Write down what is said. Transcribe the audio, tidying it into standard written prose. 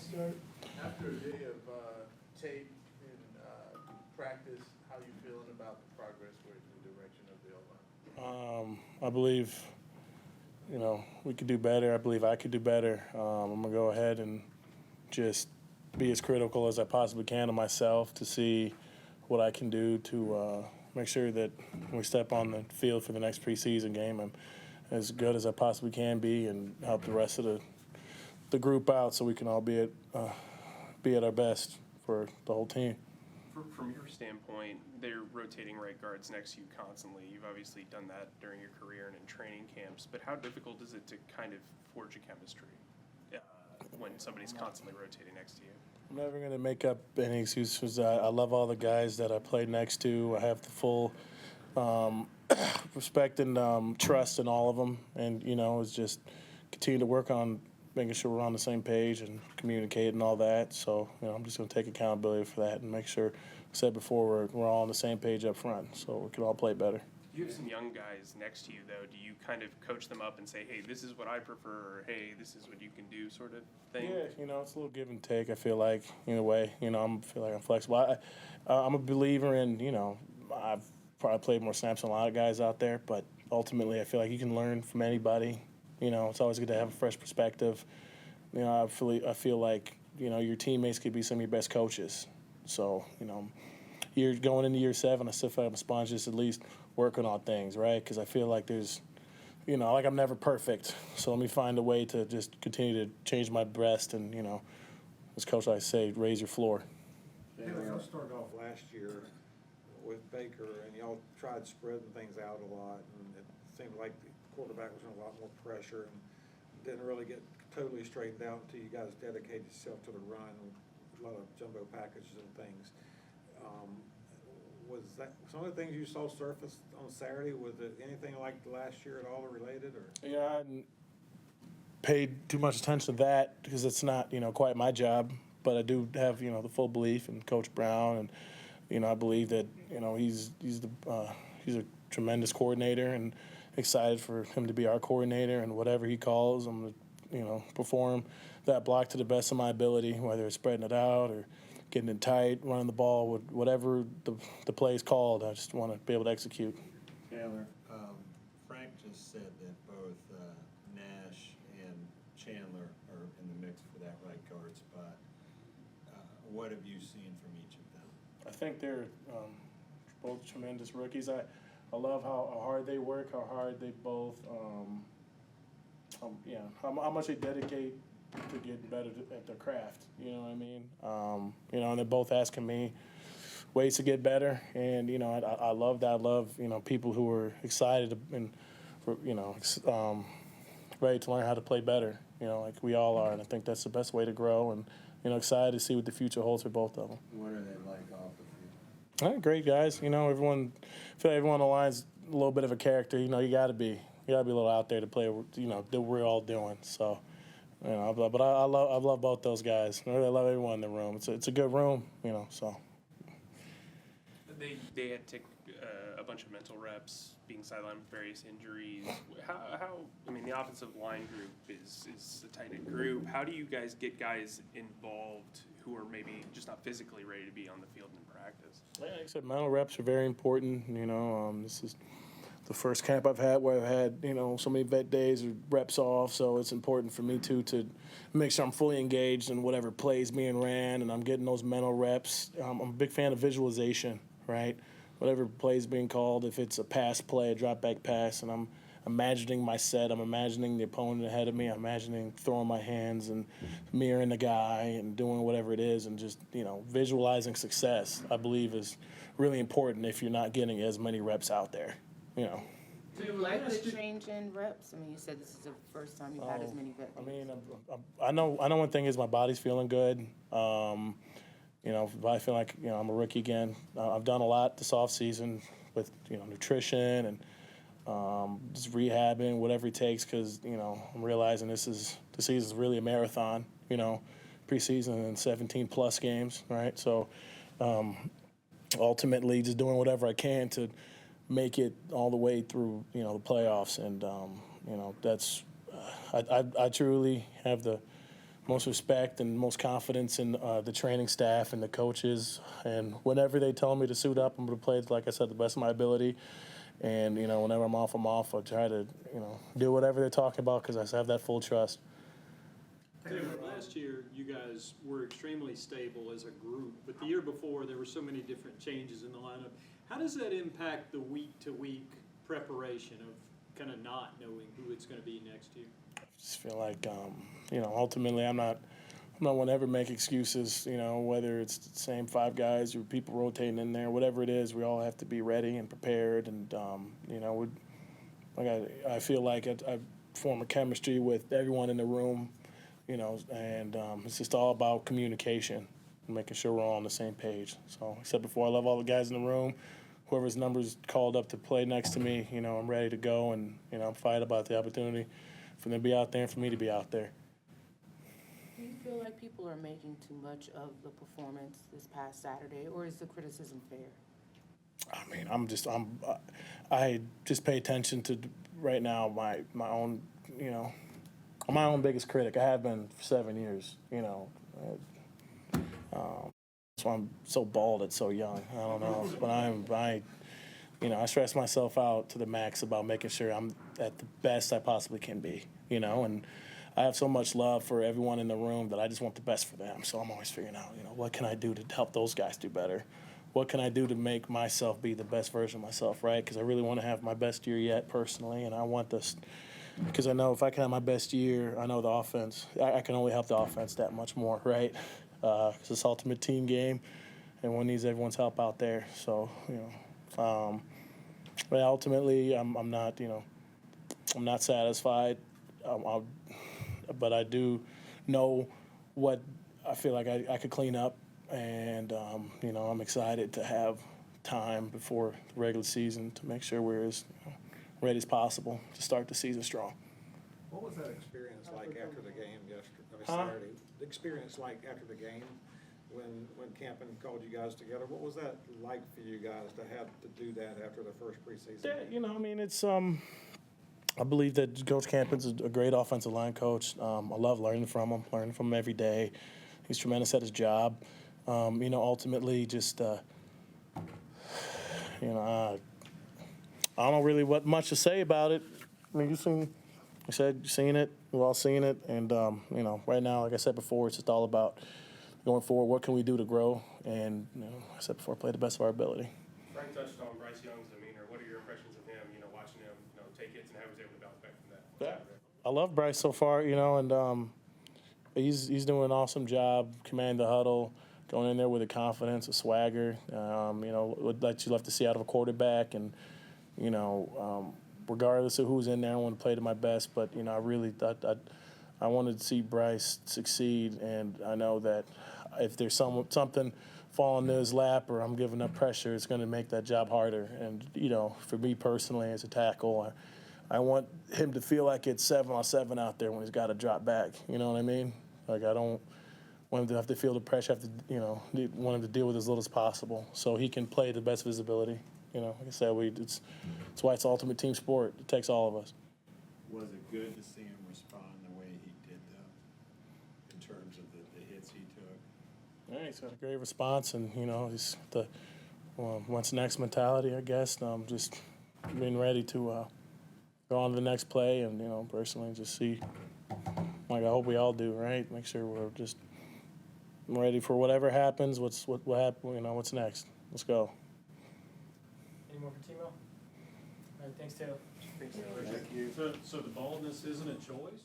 let's start. After a day of tape and practice, how you feeling about the progress or the direction of the O-line? I believe, we could do better. I believe I could do better. I'm going to go ahead and just be as critical as I possibly can of myself to see what I can do to make sure that when we step on the field for the next preseason game, I'm as good as I possibly can be and help the rest of the group out so we can all be at our best for the whole team. From your standpoint, they're rotating right guards next to you constantly. You've obviously done that during your career and in training camps, but how difficult is it to kind of forge a chemistry when somebody's constantly rotating next to you? I'm never going to make up any excuses. I love all the guys that I played next to. I have the full respect and trust in all of them. And, it's just continue to work on making sure we're on the same page and communicate and all that. So, I'm just going to take accountability for that and make sure, like I said before, we're all on the same page up front so we can all play better. You have some young guys next to you, though. Do you kind of coach them up and say, hey, this is what I prefer, or hey, this is what you can do, sort of thing? Yeah, it's a little give and take, I feel like, in a way. I feel like I'm flexible. I'm a believer in, I've probably played more snaps than a lot of guys out there, but ultimately I feel like you can learn from anybody. It's always good to have a fresh perspective. I feel like, your teammates could be some of your best coaches. So, you're going into year 7, I still feel like I'm a sponge, just at least working on things, right? Because I feel like there's, like I'm never perfect. So let me find a way to just continue to change my breast and, as Coach I say, raise your floor. Yeah, y'all started off last year with Baker, and y'all tried spreading things out a lot, and it seemed like the quarterback was under a lot more pressure and didn't really get totally straightened out until you guys dedicated yourself to the run with a lot of jumbo packages and things. Was that some of the things you saw surface on Saturday? Was it anything like last year at all related? Or Yeah, I hadn't paid too much attention to that because it's not, quite my job. But I do have, the full belief in Coach Brown, and I believe that, he's a tremendous coordinator, and excited for him to be our coordinator. And whatever he calls, I'm gonna, perform that block to the best of my ability, whether it's spreading it out or getting it tight, running the ball, whatever the play is called. I just want to be able to execute. Chandler, Frank just said that both Nash and Chandler are in the mix for that right guard spot. What have you seen from each of them? I think they're both tremendous rookies. I love how hard they work, how hard they both, how much they dedicate to getting better at their craft. You know what I mean? And they're both asking me ways to get better, and I love that. I love people who are excited and ready to learn how to play better. Like we all are, and I think that's the best way to grow. And excited to see what the future holds for both of them. What are they like off the field? Great guys. I feel like everyone on the line's a little bit of a character. You got to be a little out there to play. That we're all doing. So, but I love both those guys. I love everyone in the room. It's a good room. So. They had to take a bunch of mental reps, being sidelined with various injuries. The offensive line group is a tight-knit group. How do you guys get guys involved who are maybe just not physically ready to be on the field in practice? Yeah, like I said, mental reps are very important. This is the first camp I've had where I've had, so many vet days or reps off. So it's important for me, too, to make sure I'm fully engaged in whatever plays being ran and I'm getting those mental reps. I'm a big fan of visualization, right? Whatever play is being called, if it's a pass play, a drop-back pass, and I'm imagining my set, I'm imagining the opponent ahead of me, I'm imagining throwing my hands and mirroring the guy and doing whatever it is and just, visualizing success, I believe is really important if you're not getting as many reps out there, Do you like the change in reps? You said this is the first time you've had as many vet days. I know one thing is my body's feeling good. If I feel like, I'm a rookie again, I've done a lot this offseason with, nutrition and just rehabbing, whatever it takes, because, I'm realizing the season's really a marathon, preseason and 17-plus games, right? So ultimately just doing whatever I can to make it all the way through, the playoffs. And, that's I truly have most respect and most confidence in the training staff and the coaches. And whenever they tell me to suit up, I'm going to play, like I said, the best of my ability. And, whenever I'm off, I'll try to, do whatever they're talking about because I have that full trust. Taylor, last year, you guys were extremely stable as a group, but the year before, there were so many different changes in the lineup. How does that impact the week-to-week preparation of kind of not knowing who it's going to be next year? I just feel like, ultimately I'm not one to ever make excuses, whether it's the same 5 guys or people rotating in there, whatever it is, we all have to be ready and prepared. And, I feel like I form a chemistry with everyone in the room, and it's just all about communication and making sure we're all on the same page. So, like I said before, I love all the guys in the room. Whoever's number's called up to play next to me, I'm ready to go, and, I'm fired about the opportunity for them to be out there and for me to be out there. Do you feel like people are making too much of the performance this past Saturday, or is the criticism fair? I mean, I just pay attention to right now my own, I'm my own biggest critic. I have been for 7 years, That's why I'm so bald at so young. I don't know, but I stress myself out to the max about making sure I'm at the best I possibly can be, and I have so much love for everyone in the room that I just want the best for them. So I'm always figuring out, what can I do to help those guys do better? What can I do to make myself be the best version of myself, right? Because I really want to have my best year yet personally, and I want this because I know if I can have my best year, I know the offense, I can only help the offense that much more, right? Because it's ultimate team game, and one needs everyone's help out there. So, but ultimately, I'm not, I'm not satisfied. But I do know what I feel like I could clean up, and I'm excited to have time before the regular season to make sure we're as ready as possible to start the season strong. What was that experience like after the game yesterday, Huh? Saturday? The experience like after the game when Campen called you guys together? What was that like for you guys to have to do that after the first preseason Yeah, game? it's I believe that Coach Campen's a great offensive line coach. I love learning from him every day. He's tremendous at his job. Ultimately, just I don't know really what much to say about it. I mean, you've seen it. We've all seen it, and right now, like I said before, it's just all about going forward. What can we do to grow? And like I said before, play the best of our ability. Frank touched on Bryce Young's demeanor. What are your impressions of him, watching him, take hits and how he was able to bounce back from that? I love Bryce so far, and he's doing an awesome job commanding the huddle, going in there with a confidence, a swagger. That you love to see out of a quarterback, and regardless of who's in there, I want to play to my best. But I really I wanted to see Bryce succeed, and I know that if there's something falling to his lap or I'm giving up pressure, it's going to make that job harder. And for me personally, as a tackle, I want him to feel like it's 7-on-7 out there when he's got to drop back. You know what I mean? Like I don't want him to have to feel the pressure. Want him to deal with as little as possible so he can play to the best of his ability. Like I said, it's why it's ultimate team sport. It takes all of us. Was it good to see him respond the way he did, though, in terms of the hits he took? Yeah, he's got a great response, and he's the what's next mentality, I guess. Just being ready to go on to the next play, and personally just see, like I hope we all do, right? Make sure we're just ready for whatever happens. What happen? What's next? Let's go. Any more for Timo? All right, thanks, Taylor. Thank you. So the baldness isn't a choice?